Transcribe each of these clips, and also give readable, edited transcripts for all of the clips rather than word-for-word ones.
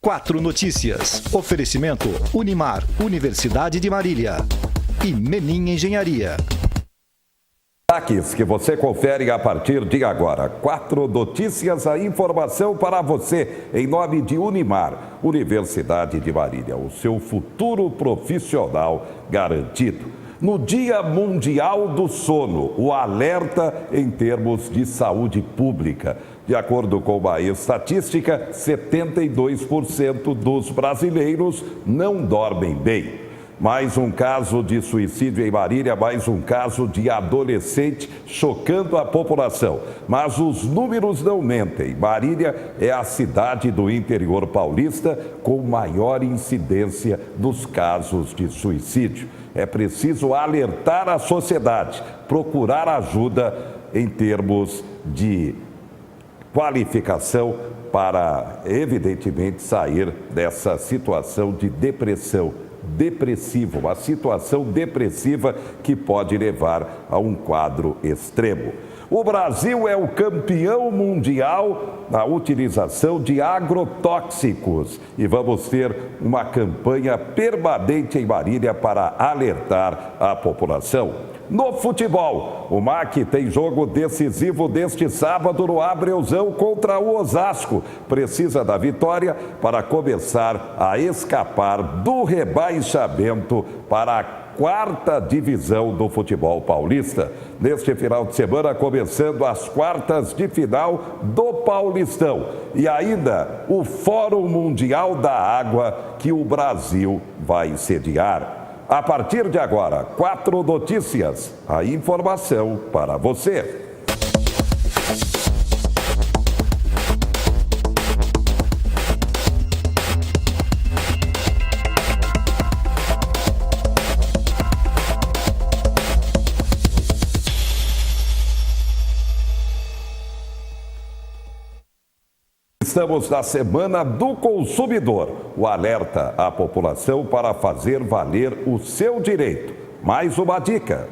4 Notícias. Oferecimento Unimar, Universidade de Marília. E Menin Engenharia. Destaques que você confere a partir de agora. 4 Notícias, a informação para você, em nome de Unimar, Universidade de Marília. O seu futuro profissional garantido. No Dia Mundial do Sono, o alerta em termos de saúde pública. De acordo com uma estatística, 72% dos brasileiros não dormem bem. Mais um caso de suicídio em Marília, mais um caso de adolescente chocando a população. Mas os números não mentem. Marília é a cidade do interior paulista com maior incidência dos casos de suicídio. É preciso alertar a sociedade, procurar ajuda em termos de qualificação para, evidentemente, sair dessa situação de depressivo, uma situação depressiva que pode levar a um quadro extremo. O Brasil é o campeão mundial na utilização de agrotóxicos e vamos ter uma campanha permanente em Marília para alertar a população. No futebol, o MAC tem jogo decisivo deste sábado no Abreuzão contra o Osasco. Precisa da vitória para começar a escapar do rebaixamento para a 4ª divisão do futebol paulista. Neste final de semana, começando as quartas de final do Paulistão. E ainda o Fórum Mundial da Água que o Brasil vai sediar. A partir de agora, 4 Notícias, a informação para você. Estamos na Semana do Consumidor. O alerta à população para fazer valer o seu direito. Mais uma dica.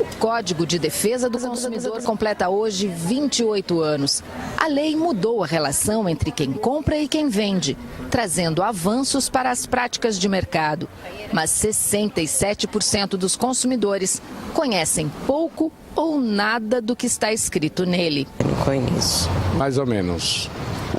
O Código de Defesa do Consumidor completa hoje 28 anos. A lei mudou a relação entre quem compra e quem vende, trazendo avanços para as práticas de mercado. Mas 67% dos consumidores conhecem pouco ou nada do que está escrito nele. Não conheço. Mais ou menos.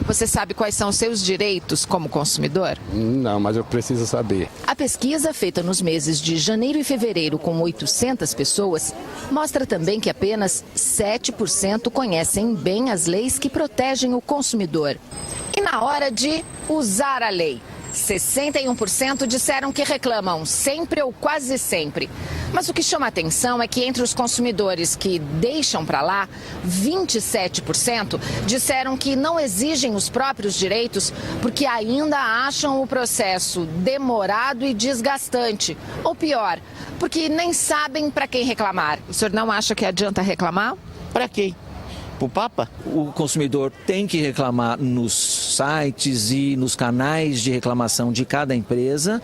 Você sabe quais são os seus direitos como consumidor? Não, mas eu preciso saber. A pesquisa, feita nos meses de janeiro e fevereiro com 800 pessoas, mostra também que apenas 7% conhecem bem as leis que protegem o consumidor. E na hora de usar a lei, 61% disseram que reclamam sempre ou quase sempre. Mas o que chama a atenção é que entre os consumidores que deixam para lá, 27% disseram que não exigem os próprios direitos porque ainda acham o processo demorado e desgastante. Ou pior, porque nem sabem para quem reclamar. O senhor não acha que adianta reclamar? Para quê? Pro Papa? O consumidor tem que reclamar nos sites e nos canais de reclamação de cada empresa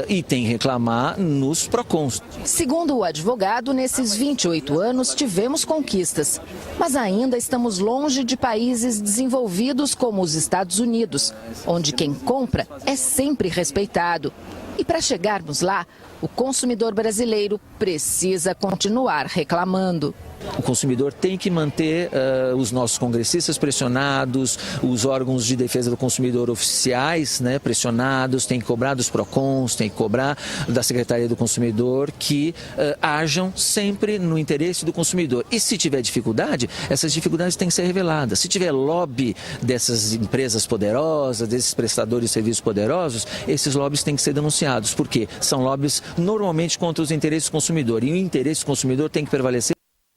e tem que reclamar nos PROCONs. Segundo o advogado, nesses 28 anos tivemos conquistas, mas ainda estamos longe de países desenvolvidos como os Estados Unidos, onde quem compra é sempre respeitado. E para chegarmos lá, o consumidor brasileiro precisa continuar reclamando. O consumidor tem que manter os nossos congressistas pressionados, os órgãos de defesa do consumidor oficiais, né, pressionados, tem que cobrar dos PROCONs, tem que cobrar da Secretaria do Consumidor que ajam sempre no interesse do consumidor. E se tiver dificuldade, essas dificuldades têm que ser reveladas. Se tiver lobby dessas empresas poderosas, desses prestadores de serviços poderosos, esses lobbies têm que ser denunciados. Por quê? São lobbies normalmente contra os interesses do consumidor. E o interesse do consumidor tem que prevalecer.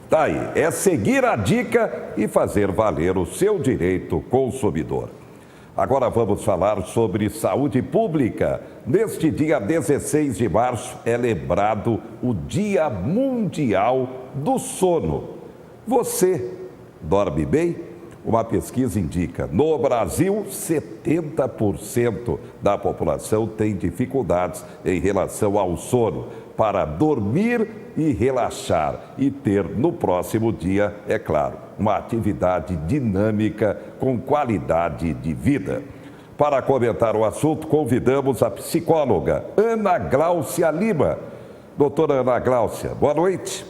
Tá aí, é seguir a dica e fazer valer o seu direito consumidor. Agora vamos falar sobre saúde pública. Neste dia 16 de março é lembrado o Dia Mundial do Sono. Você dorme bem? Uma pesquisa indica, no Brasil, 70% da população tem dificuldades em relação ao sono. Para dormir e relaxar e ter no próximo dia, é claro, uma atividade dinâmica com qualidade de vida. Para comentar o assunto, convidamos a psicóloga Ana Gláucia Lima. Doutora Ana Gláucia, boa noite.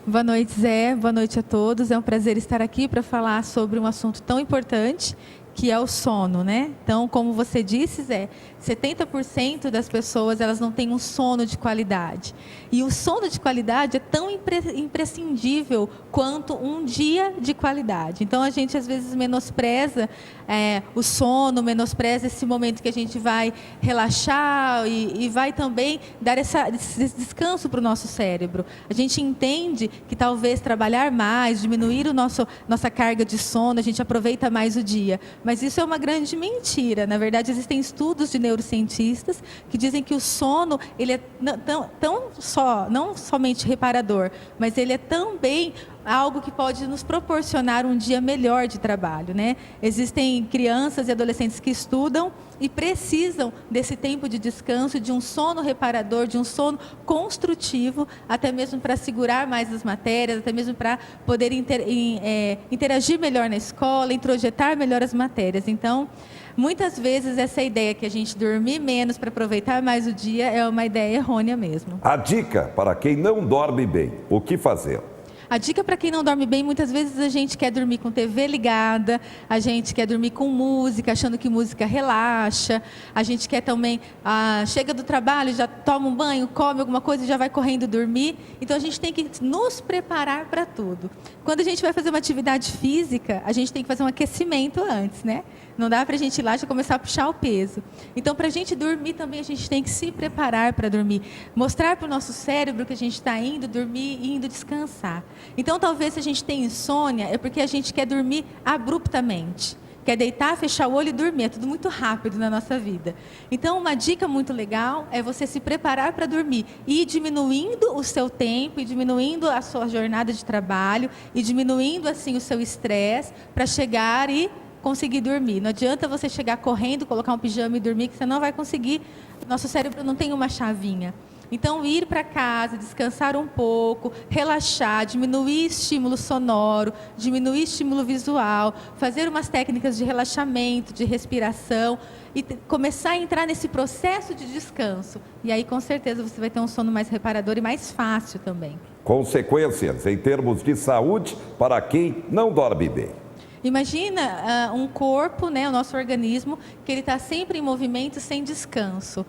Boa noite, Zé. Boa noite a todos. É um prazer estar aqui para falar sobre um assunto tão importante, que é o sono, né? Então, como você disse, Zé, 70% das pessoas, elas não têm um sono de qualidade. E o sono de qualidade é tão imprescindível quanto um dia de qualidade. Então, a gente, às vezes, menospreza o sono, menospreza esse momento que a gente vai relaxar e vai também dar esse descanso para o nosso cérebro. A gente entende que talvez trabalhar mais, diminuir nossa carga de sono, a gente aproveita mais o dia. Mas isso é uma grande mentira. Na verdade, existem estudos de neurocientistas que dizem que o sono, ele é não somente reparador, mas ele é também algo que pode nos proporcionar um dia melhor de trabalho, né? Existem crianças e adolescentes que estudam e precisam desse tempo de descanso, de um sono reparador, de um sono construtivo, até mesmo para segurar mais as matérias, até mesmo para poder interagir melhor na escola, introjetar melhor as matérias. Então, muitas vezes essa ideia que a gente dormir menos para aproveitar mais o dia é uma ideia errônea mesmo. A dica para quem não dorme bem, o que fazer? A dica para quem não dorme bem, muitas vezes a gente quer dormir com TV ligada, a gente quer dormir com música, achando que música relaxa, a gente quer também, chega do trabalho, já toma um banho, come alguma coisa e já vai correndo dormir. Então a gente tem que nos preparar para tudo. Quando a gente vai fazer uma atividade física, a gente tem que fazer um aquecimento antes, né? Não dá para a gente ir lá e já começar a puxar o peso. Então, para a gente dormir também, a gente tem que se preparar para dormir. Mostrar para o nosso cérebro que a gente está indo dormir e indo descansar. Então, talvez se a gente tem insônia, é porque a gente quer dormir abruptamente. Quer deitar, fechar o olho e dormir. É tudo muito rápido na nossa vida. Então, uma dica muito legal é você se preparar para dormir. E ir diminuindo o seu tempo, e diminuindo a sua jornada de trabalho, e diminuindo, assim, o seu estresse, para chegar e conseguir dormir. Não adianta você chegar correndo, colocar um pijama e dormir, que você não vai conseguir. Nosso cérebro não tem uma chavinha. Então, ir para casa, descansar um pouco, relaxar, diminuir estímulo sonoro, diminuir estímulo visual, fazer umas técnicas de relaxamento, de respiração e começar a entrar nesse processo de descanso. E aí, com certeza, você vai ter um sono mais reparador e mais fácil também. Consequências em termos de saúde para quem não dorme bem. Imagina um corpo, né, o nosso organismo, que ele está sempre em movimento sem descanso.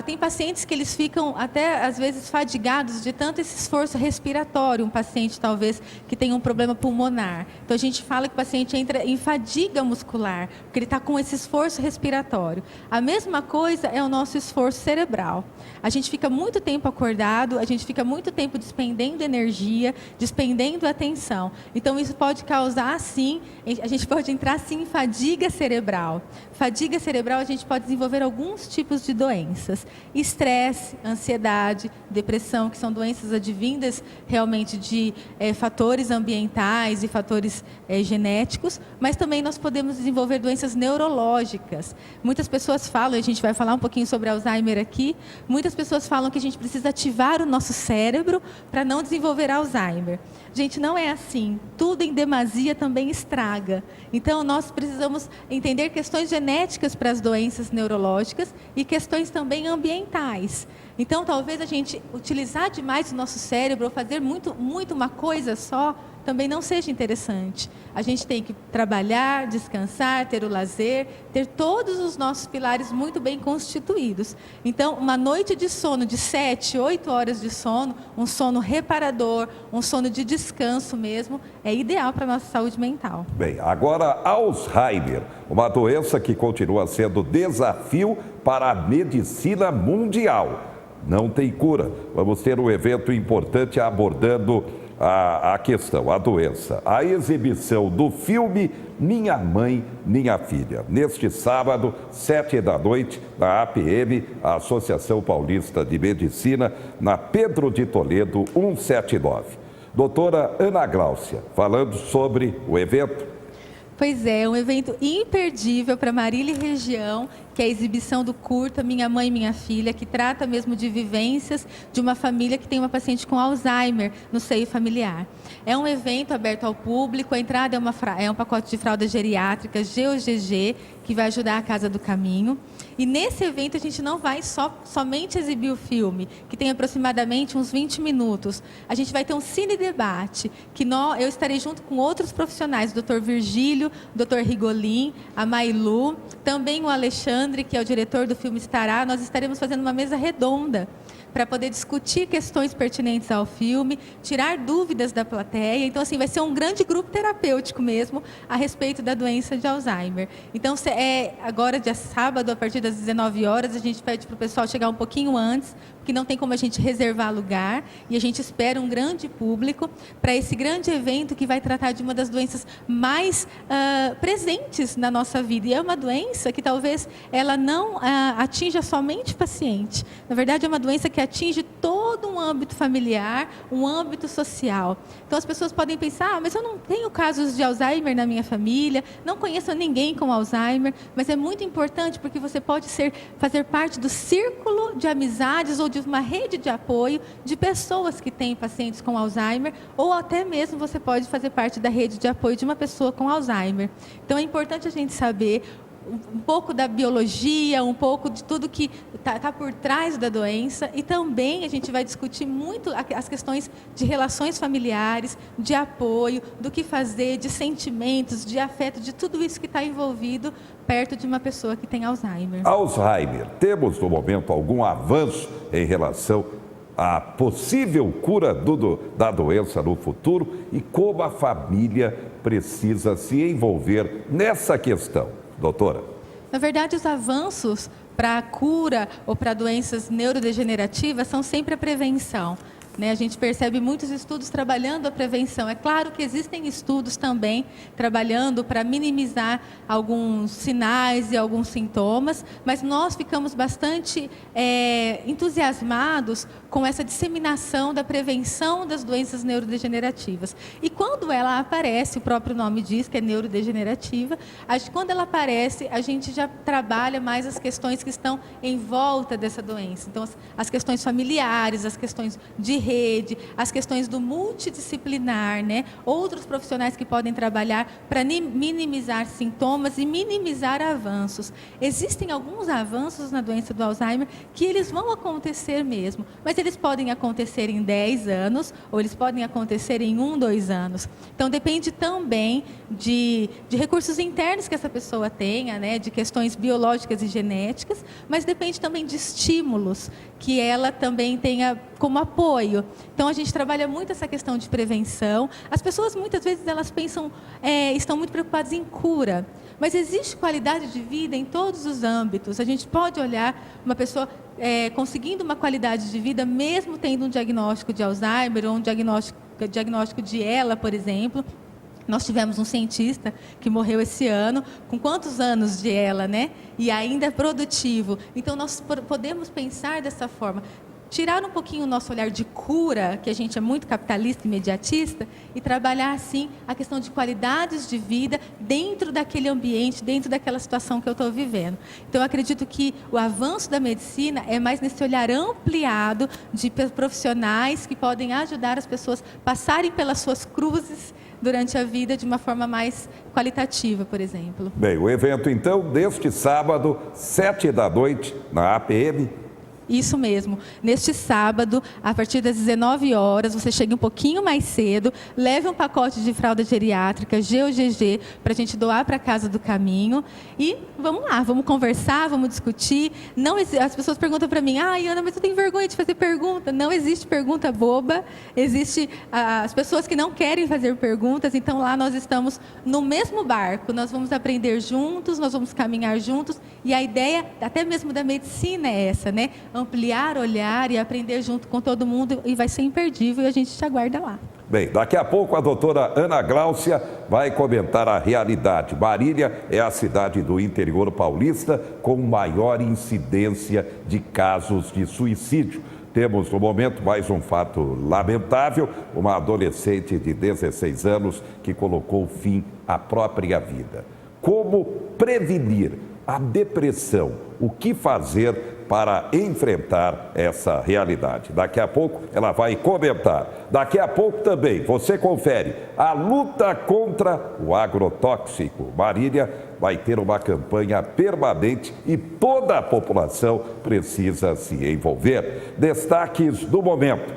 Tem pacientes que eles ficam até, às vezes, fadigados de tanto esse esforço respiratório. Um paciente, talvez, que tem um problema pulmonar. Então, a gente fala que o paciente entra em fadiga muscular, porque ele está com esse esforço respiratório. A mesma coisa é o nosso esforço cerebral. A gente fica muito tempo acordado, a gente fica muito tempo despendendo energia, despendendo atenção. Então, isso pode causar, sim, a gente pode entrar, sim, em fadiga cerebral. Fadiga cerebral, a gente pode desenvolver alguns tipos de doenças. Estresse, ansiedade, depressão, que são doenças advindas realmente de fatores ambientais e fatores genéticos, mas também nós podemos desenvolver doenças neurológicas. Muitas pessoas falam, a gente vai falar um pouquinho sobre Alzheimer aqui, muitas pessoas falam que a gente precisa ativar o nosso cérebro para não desenvolver Alzheimer. Gente, não é assim. Tudo em demasia também estraga. Então, nós precisamos entender questões genéticas para as doenças neurológicas e questões também ambientais. Então, talvez a gente utilizar demais o nosso cérebro ou fazer muito uma coisa só também não seja interessante. A gente tem que trabalhar, descansar, ter o lazer, ter todos os nossos pilares muito bem constituídos. Então, uma noite de sono de 7, 8 horas de sono, um sono reparador, um sono de descanso mesmo, é ideal para a nossa saúde mental. Bem, agora Alzheimer, uma doença que continua sendo desafio para a medicina mundial. Não tem cura. Vamos ter um evento importante abordando a questão, a doença, a exibição do filme Minha Mãe, Minha Filha, neste sábado, 19h, na APM, a Associação Paulista de Medicina, na Pedro de Toledo, 179. Doutora Ana Gláucia, falando sobre o evento. Pois é, um evento imperdível para Marília e região, que é a exibição do curta Minha Mãe, Minha Filha, que trata mesmo de vivências de uma família que tem uma paciente com Alzheimer no seio familiar. É um evento aberto ao público, a entrada é um pacote de fraldas geriátricas, GOGG, que vai ajudar a Casa do Caminho. E nesse evento a gente não vai somente exibir o filme, que tem aproximadamente uns 20 minutos. A gente vai ter um cine-debate, que eu estarei junto com outros profissionais, o Dr. Virgílio, o Dr. Rigolin, a Mailu, também o Alexandre, que é o diretor do filme, estará. Nós estaremos fazendo uma mesa redonda para poder discutir questões pertinentes ao filme, tirar dúvidas da plateia. Então, assim, vai ser um grande grupo terapêutico mesmo a respeito da doença de Alzheimer. Então, agora, dia sábado, a partir das 19 horas, a gente pede para o pessoal chegar um pouquinho antes, porque não tem como a gente reservar lugar, e a gente espera um grande público para esse grande evento que vai tratar de uma das doenças mais presentes na nossa vida. E é uma doença que talvez ela não atinja somente o paciente. Na verdade, é uma doença que atinge todo um âmbito familiar, um âmbito social. Então, as pessoas podem pensar, mas eu não tenho casos de Alzheimer na minha família, não conheço ninguém com Alzheimer, mas é muito importante porque você pode fazer parte do círculo de amizades ou de uma rede de apoio de pessoas que têm pacientes com Alzheimer, ou até mesmo você pode fazer parte da rede de apoio de uma pessoa com Alzheimer. Então, é importante a gente saber um pouco da biologia, um pouco de tudo que está por trás da doença, e também a gente vai discutir muito as questões de relações familiares, de apoio, do que fazer, de sentimentos, de afeto, de tudo isso que está envolvido perto de uma pessoa que tem Alzheimer. Alzheimer, temos no momento algum avanço em relação à possível cura da doença no futuro e como a família precisa se envolver nessa questão? Doutora. Na verdade, os avanços para a cura ou para doenças neurodegenerativas são sempre a prevenção. A gente percebe muitos estudos trabalhando a prevenção. É claro que existem estudos também trabalhando para minimizar alguns sinais e alguns sintomas, mas nós ficamos bastante entusiasmados com essa disseminação da prevenção das doenças neurodegenerativas. E quando ela aparece, o próprio nome diz que é neurodegenerativa, quando ela aparece, a gente já trabalha mais as questões que estão em volta dessa doença. Então, as questões familiares, as questões de rede, as questões do multidisciplinar, Outros profissionais que podem trabalhar para minimizar sintomas e minimizar avanços. Existem alguns avanços na doença do Alzheimer que eles vão acontecer mesmo, mas eles podem acontecer em 10 anos ou eles podem acontecer em 1, 2 anos. Então, depende também de recursos internos que essa pessoa tenha, de questões biológicas e genéticas, mas depende também de estímulos que ela também tenha como apoio. Então, a gente trabalha muito essa questão de prevenção. As pessoas, muitas vezes, elas pensam, estão muito preocupadas em cura, mas existe qualidade de vida em todos os âmbitos. A gente pode olhar uma pessoa conseguindo uma qualidade de vida, mesmo tendo um diagnóstico de Alzheimer ou um diagnóstico de ELA, por exemplo. Nós tivemos um cientista que morreu esse ano, com quantos anos de ELA, E ainda produtivo. Então, nós podemos pensar dessa forma. Tirar um pouquinho o nosso olhar de cura, que a gente é muito capitalista e imediatista, e trabalhar, assim, a questão de qualidades de vida dentro daquele ambiente, dentro daquela situação que eu estou vivendo. Então, eu acredito que o avanço da medicina é mais nesse olhar ampliado de profissionais que podem ajudar as pessoas a passarem pelas suas cruzes durante a vida de uma forma mais qualitativa, por exemplo. Bem, o evento, então, deste sábado, 19h, na APM. Isso mesmo. Neste sábado, a partir das 19 horas, você chega um pouquinho mais cedo, leve um pacote de fralda geriátrica, GOGG, para a gente doar para a Casa do Caminho. E vamos lá, vamos conversar, vamos discutir. As pessoas perguntam para mim, Ana, mas eu tenho vergonha de fazer pergunta. Não existe pergunta boba, existe as pessoas que não querem fazer perguntas. Então, lá nós estamos no mesmo barco, nós vamos aprender juntos, nós vamos caminhar juntos. E a ideia, até mesmo da medicina, é essa, ampliar, olhar e aprender junto com todo mundo, e vai ser imperdível, e a gente te aguarda lá. Bem, daqui a pouco a doutora Ana Gláucia vai comentar a realidade. Marília é a cidade do interior paulista com maior incidência de casos de suicídio. Temos, no momento, mais um fato lamentável, uma adolescente de 16 anos que colocou fim à própria vida. Como prevenir a depressão? O que fazer para enfrentar essa realidade. Daqui a pouco ela vai comentar. Daqui a pouco também você confere a luta contra o agrotóxico. Marília vai ter uma campanha permanente e toda a população precisa se envolver. Destaques do momento.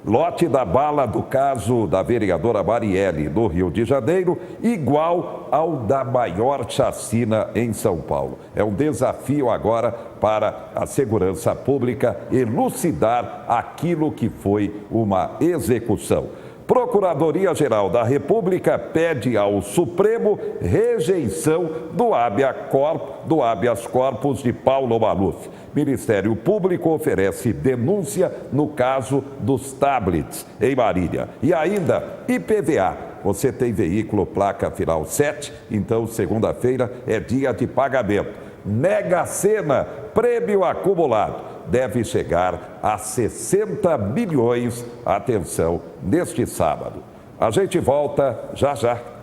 Lote da bala do caso da vereadora Marielle, no Rio de Janeiro, igual ao da maior chacina em São Paulo. É um desafio agora para a segurança pública elucidar aquilo que foi uma execução. Procuradoria-Geral da República pede ao Supremo rejeição do habeas corpus de Paulo Maluf. Ministério Público oferece denúncia no caso dos tablets em Marília. E ainda, IPVA. Você tem veículo placa final 7, então segunda-feira é dia de pagamento. Mega Sena, prêmio acumulado, deve chegar a 60 bilhões, atenção, neste sábado. A gente volta já já.